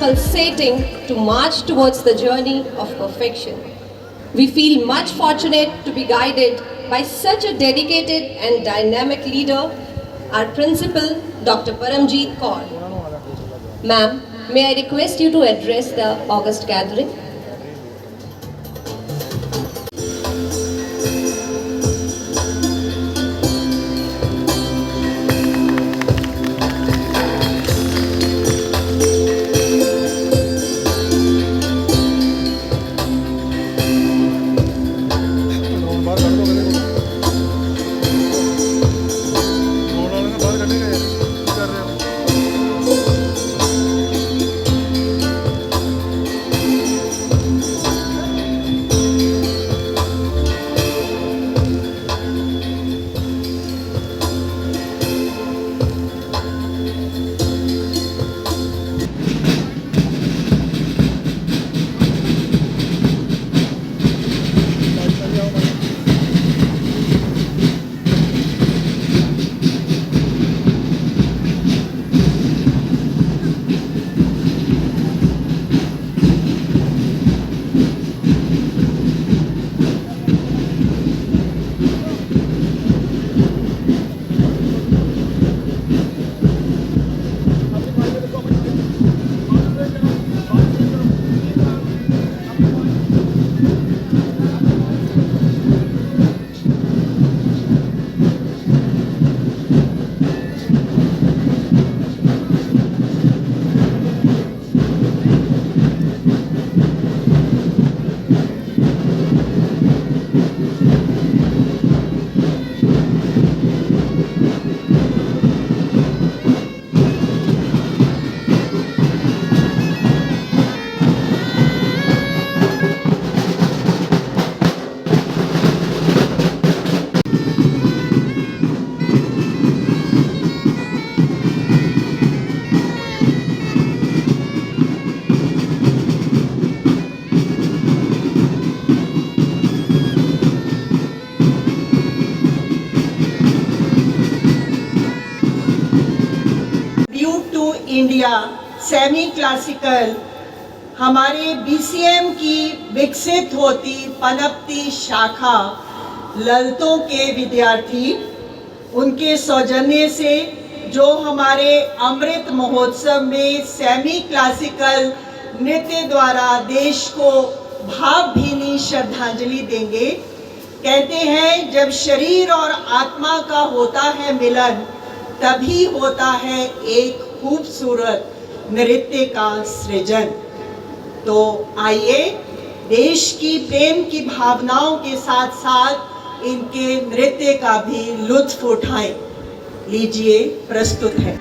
pulsating to march towards the journey of perfection. We feel much fortunate to be guided by such a dedicated and dynamic leader, our principal, Dr. Paramjeet Kaur. Ma'am, may I request you to address the August gathering? India semi classical हमारे BCM की विकसित होती पनपती शाखा ललतों के विद्यार्थी उनके सौजन्य से जो हमारे अमृत महोत्सव में सेमी क्लासिकल नृत्य द्वारा देश को भावभीनी श्रद्धांजलि देंगे। कहते हैं जब शरीर और आत्मा का होता है मिलन तभी होता है एक खूबसूरत नृत्य का सृजन। तो आइए देश की प्रेम की भावनाओं के साथ साथ इनके नृत्य का भी लुत्फ उठाएं। लीजिए प्रस्तुत है।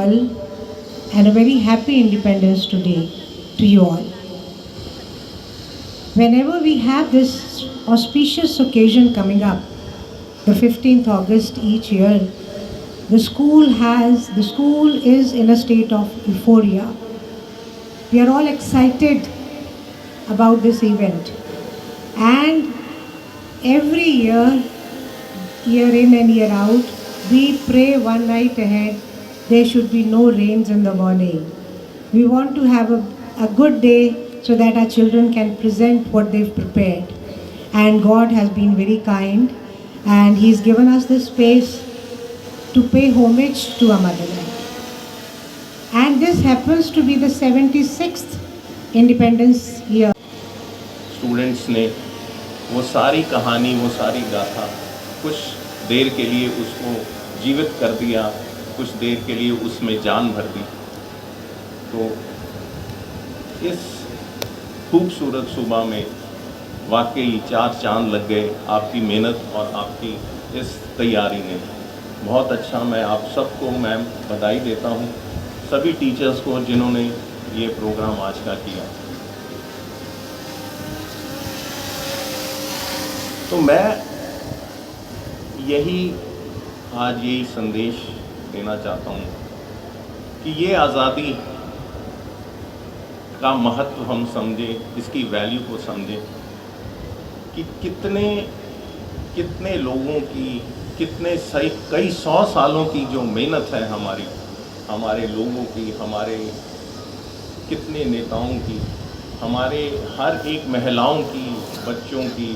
well and a very happy Independence Day to you all. Whenever we have this auspicious occasion coming up, the 15th August each year, the school is in a state of euphoria. We are all excited about this event, and every year, year in and year out, we pray one night ahead there should be no rains in the morning. We want to have a good day so that our children can present what they've prepared. And God has been very kind, and He's given us this space to pay homage to our motherland. And this happens to be the 76th Independence year. Students ने वो सारी कहानी, वो सारी गाथा कुछ देर के लिए उसको जीवित कर दिया, कुछ देर के लिए उसमें जान भर दी। तो इस खूबसूरत सुबह में वाकई 4 चांद लग गए आपकी मेहनत और आपकी इस तैयारी ने। बहुत अच्छा, मैं आप सबको मैम बधाई देता हूँ, सभी टीचर्स को जिन्होंने ये प्रोग्राम आज का किया। तो मैं आज यही संदेश देना चाहता हूँ कि ये आज़ादी का महत्व हम समझें, इसकी वैल्यू को समझें कि कितने लोगों की, कई 100 सालों की जो मेहनत है हमारे लोगों की, हमारे कितने नेताओं की, हमारे हर एक महिलाओं की, बच्चों की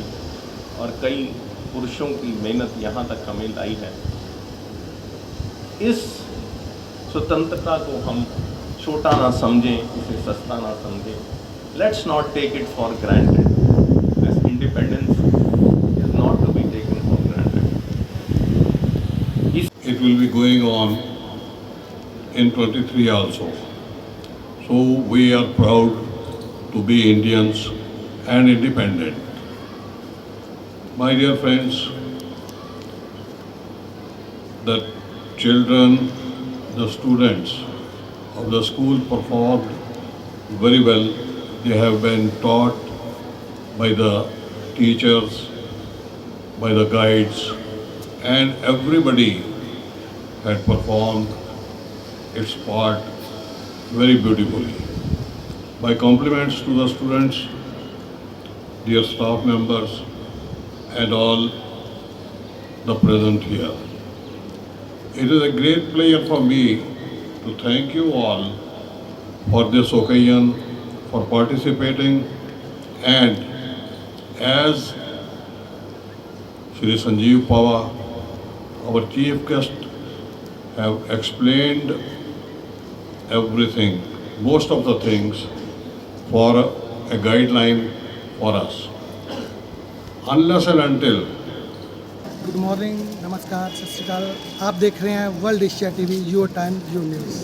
और कई पुरुषों की मेहनत यहाँ तक हमें लाई है। इस स्वतंत्रता को हम छोटा ना समझें, इसे सस्ता ना समझें। Let's not take it for granted. This independence is not to be taken for granted. It will be going on in 23 also. So we are proud to be Indians and independent. My dear friends, the children, the students of the school performed very well. They have been taught by the teachers, by the guides, and everybody had performed its part very beautifully. My compliments to the students, dear staff members, and all the present here. It is a great pleasure for me to thank you all for this occasion, for participating, and as Shri Sanjeev Pava, our chief guest, have explained everything, most of the things, for a guideline for us. Unless and until good morning, नमस्कार, सत श्री अकाल। आप देख रहे हैं world Asia TV, your time your news.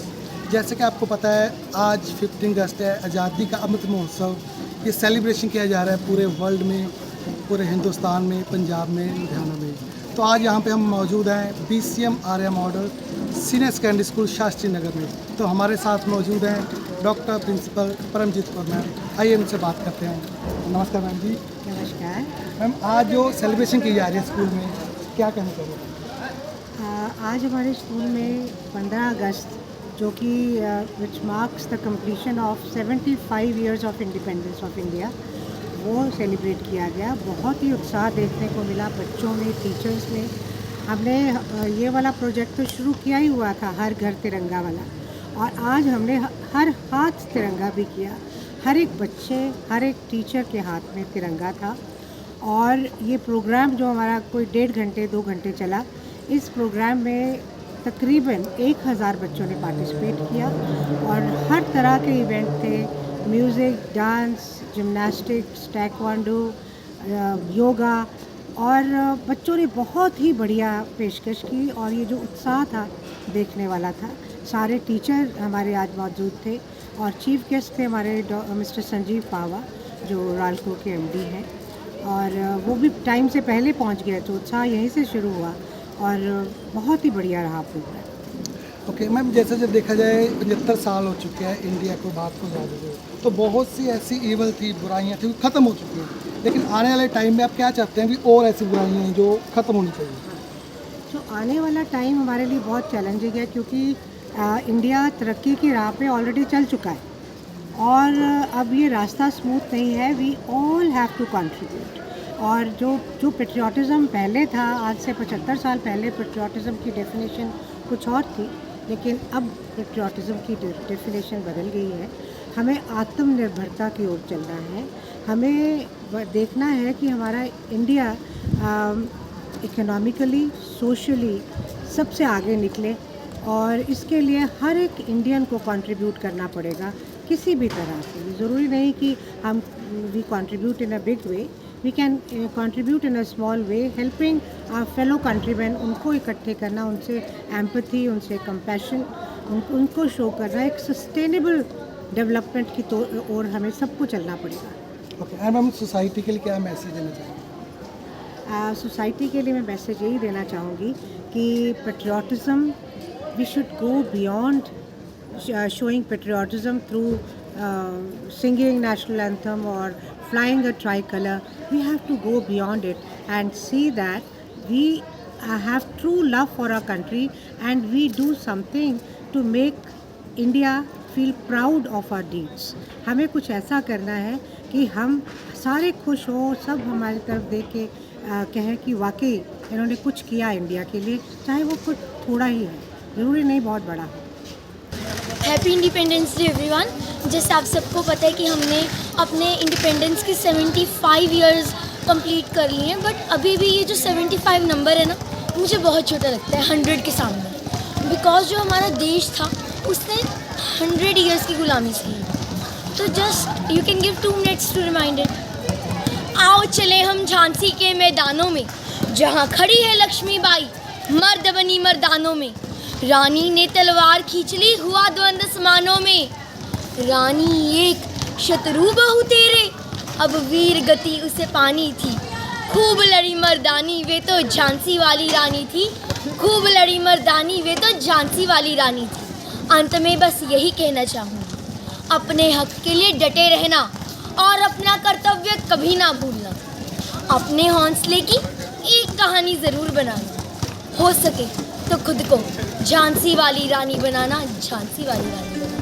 जैसे कि आपको पता है, आज 15 अगस्त है, आज़ादी का अमृत महोत्सव। ये सेलिब्रेशन किया जा रहा है पूरे वर्ल्ड में, पूरे हिंदुस्तान में, पंजाब में, लुधियाना में। तो आज यहाँ पे हम मौजूद हैं BCM Arya model senior secondary school Shastri Nagar में। तो हमारे साथ मौजूद हैं doctor principal Paramjit Kaur ma'am. आइए उनसे बात करते हैं। नमस्कार मैम जी। नमस्कार मैम, आज जो सेलिब्रेशन की जा रही है स्कूल में, क्या कहना चाहिए? आज हमारे स्कूल में 15 अगस्त, जो कि which marks the completion of 75 years of independence of India, वो सेलिब्रेट किया गया। बहुत ही उत्साह देखने को मिला बच्चों में, टीचर्स में। हमने ये वाला प्रोजेक्ट तो शुरू किया ही हुआ था, हर घर तिरंगा वाला, और आज हमने हर हाथ तिरंगा भी किया। हर एक बच्चे, हर एक टीचर के हाथ में तिरंगा था। और ये प्रोग्राम जो हमारा कोई 1.5 घंटे 2 घंटे चला, इस प्रोग्राम में तकरीबन 1000 बच्चों ने पार्टिसिपेट किया और हर तरह के इवेंट थे। म्यूज़िक, डांस, जिम्नास्टिक्स, टैक्वांडो, योगा, और बच्चों ने बहुत ही बढ़िया पेशकश की। और ये जो उत्साह था देखने वाला था। सारे टीचर हमारे आज मौजूद थे और चीफ गेस्ट थे हमारे मिस्टर संजीव पावा, जो राल्को के MD हैं, और वो भी टाइम से पहले पहुंच गए। तो उत्साह यहीं से शुरू हुआ और बहुत ही बढ़िया रहा प्रोग्राम। ओके मैम, जैसे जब देखा जाए 75 साल हो चुके हैं इंडिया को भारत को आज़ादी हुए, तो बहुत सी ऐसी ईवल थी, बुराइयां थी, ख़त्म हो चुकी हैं। लेकिन आने वाले टाइम में आप क्या चाहते हैं भी और ऐसी बुराइयां हैं जो ख़त्म होनी चाहिए? तो आने वाला टाइम हमारे लिए बहुत चैलेंजिंग है, क्योंकि इंडिया तरक्की की राह पे ऑलरेडी चल चुका है और अब ये रास्ता स्मूथ नहीं है। We all have to contribute. और जो पेट्रियाटिज़म पहले था, आज से 75 साल पहले पेट्रियाटिज़म की डेफिनेशन कुछ और थी, लेकिन अब पेट्रियाटिज़म की डेफिनेशन बदल गई है। हमें आत्मनिर्भरता की ओर चलना है। हमें देखना है कि हमारा इंडिया इकोनॉमिकली, सोशली सबसे आगे निकले, और इसके लिए हर एक इंडियन को कंट्रीब्यूट करना पड़ेगा किसी भी तरह से। ज़रूरी नहीं कि हम we contribute in a big way, we can contribute in a small way, helping our fellow countryman. उनको इकट्ठे करना, उनसे एम्पैथी, उनसे कंपैशन उनको शो करना, एक सस्टेनेबल डेवलपमेंट की ओर हमें सबको चलना पड़ेगा। ओके, एंड मैम सोसाइटी के लिए क्या मैसेज देना चाहेंगे? सोसाइटी के लिए मैं मैसेज यही देना चाहूँगी कि patriotism, we should go beyond showing patriotism through singing national anthem or flying a tricolor. We have to go beyond it and see that we have true love for our country and we do something to make India feel proud of our deeds. हमें कुछ ऐसा करना है कि हम सारे खुश हो, सब हमारी तरफ देख के कहें कि वाकई इन्होंने कुछ किया इंडिया के लिए, चाहे वो कुछ थोड़ा ही है, ज़रूरी नहीं बहुत बड़ा हो। Happy independence day everyone. जैसे आप सबको पता है कि हमने अपने इंडिपेंडेंस के 75 इयर्स कंप्लीट कर लिए हैं, बट अभी भी ये जो 75 नंबर है ना, मुझे बहुत छोटा लगता है 100 के सामने। बिकॉज जो हमारा देश था उसने 100 इयर्स की गुलामी सही। तो just you can give 2 minutes to remind it. आओ चले हम झांसी के मैदानों में, जहाँ खड़ी है लक्ष्मीबाई मर्द बनी मर्दानों में। रानी ने तलवार खींच ली, हुआ द्वंद समानों में। रानी एक शत्रु बहु तेरे, अब वीर गति उसे पानी थी। खूब लड़ी मर्दानी वे तो झांसी वाली रानी थी, खूब लड़ी मर्दानी वे तो झांसी वाली रानी थी। अंत में बस यही कहना चाहूँगी, अपने हक के लिए डटे रहना और अपना कर्तव्य कभी ना भूलना। अपने हौसले की एक कहानी ज़रूर बनाना, हो सके तो खुद को झांसी वाली रानी बनाना, झांसी वाली रानी बनाना।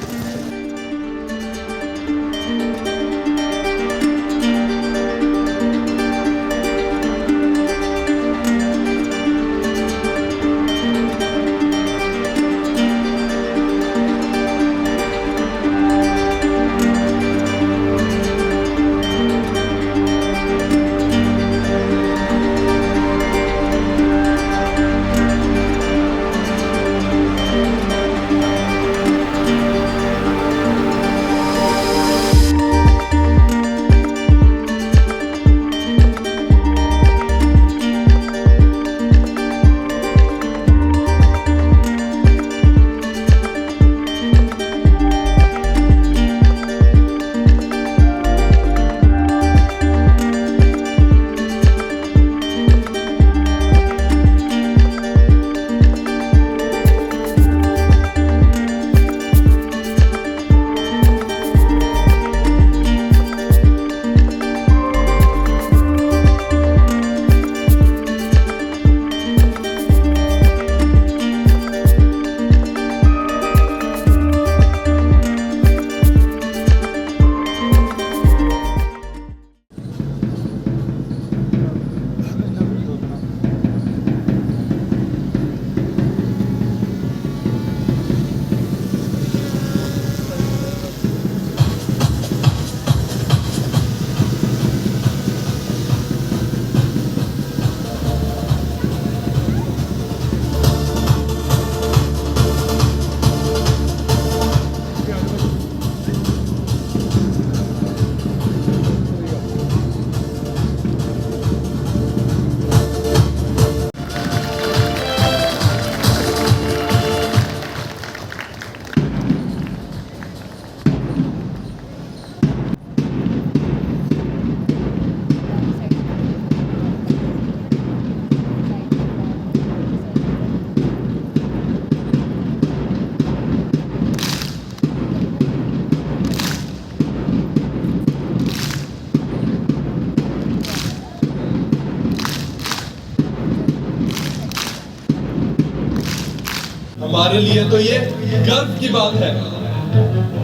हमारे लिए तो ये गर्व की बात है।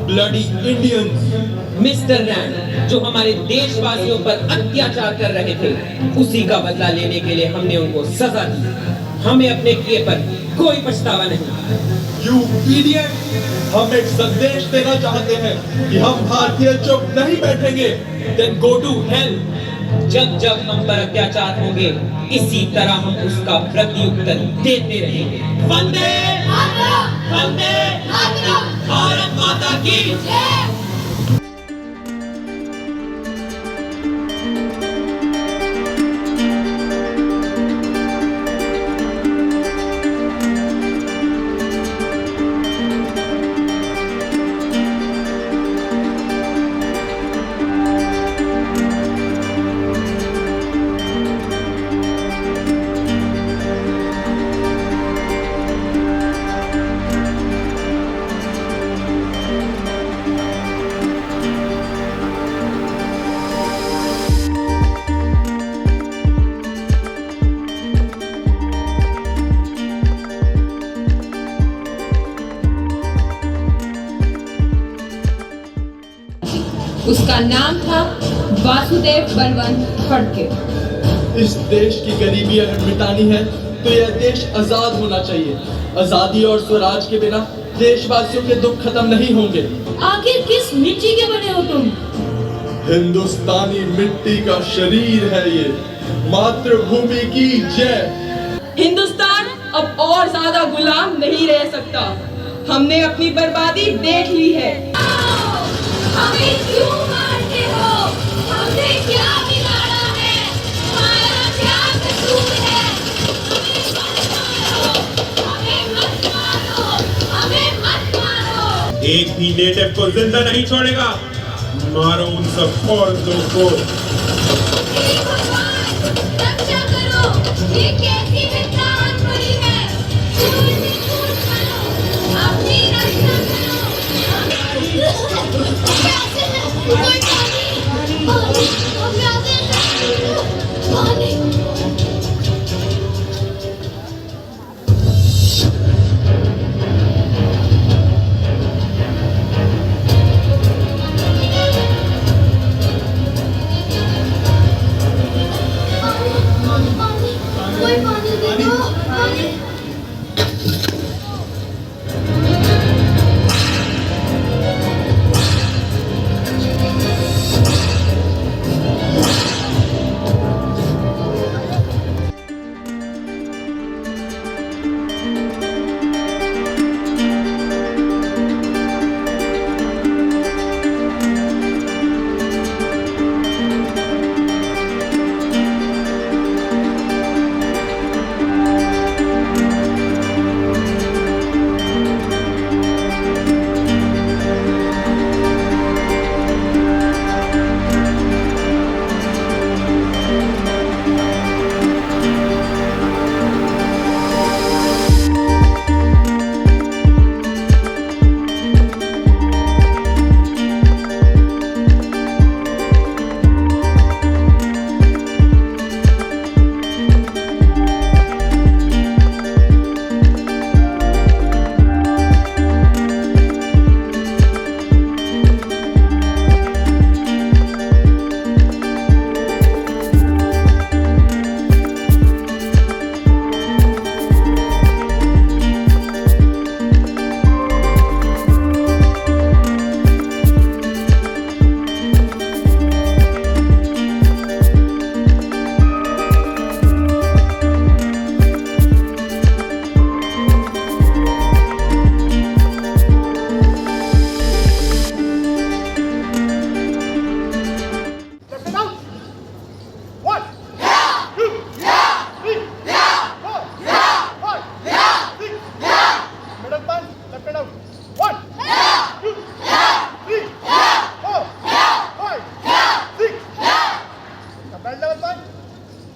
Bloody Indians. मिस्टर रैंड जो हमारे देशवासियों पर अत्याचार कर रहे थे, उसी का बदला लेने के लिए हमने उनको सजा दी। हमें अपने किए पर कोई पछतावा नहीं। You idiot! हम एक संदेश देना चाहते हैं कि हम भारतीय चुप नहीं बैठेंगे। Then go to hell। जब जब हम पर अत्याचार होंगे, इसी तरह हम उसका प्रत्युत्तर देते रहेंगे। वंदे मातरम! वंदे मातरम! भारत माता की जय! उसका नाम था वासुदेव बलवंत फड़के। इस देश की गरीबी अगर मिटानी है तो यह देश आजाद होना चाहिए। आजादी और स्वराज के बिना देशवासियों के दुख खत्म नहीं होंगे। आखिर किस मिट्टी के बने हो तुम? हिंदुस्तानी मिट्टी का शरीर है ये। मातृभूमि की जय। हिंदुस्तान अब और ज्यादा गुलाम नहीं रह सकता। हमने अपनी बर्बादी देख ली है। हमें क्यों मारते हो? हमने क्या बिगाड़ा है? हमारा क्या कसूर है? हमें मत मारो! हमें मत मारो! एक भी नेटिव को जिंदा नहीं छोड़ेगा। मारो उन सब औरतों को। हे भगवान, रक्षा करो! ये कैसी विपदान पड़ी है? झूठ से झूठ करो! अपनी रक्षा करो! कोई पानी! दे दो! पानी!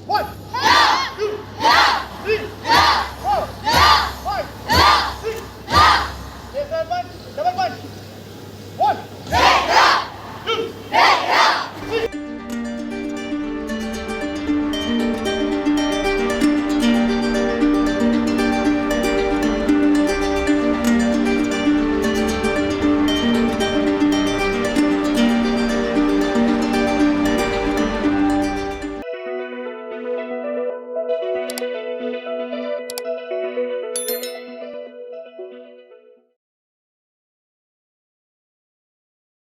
One.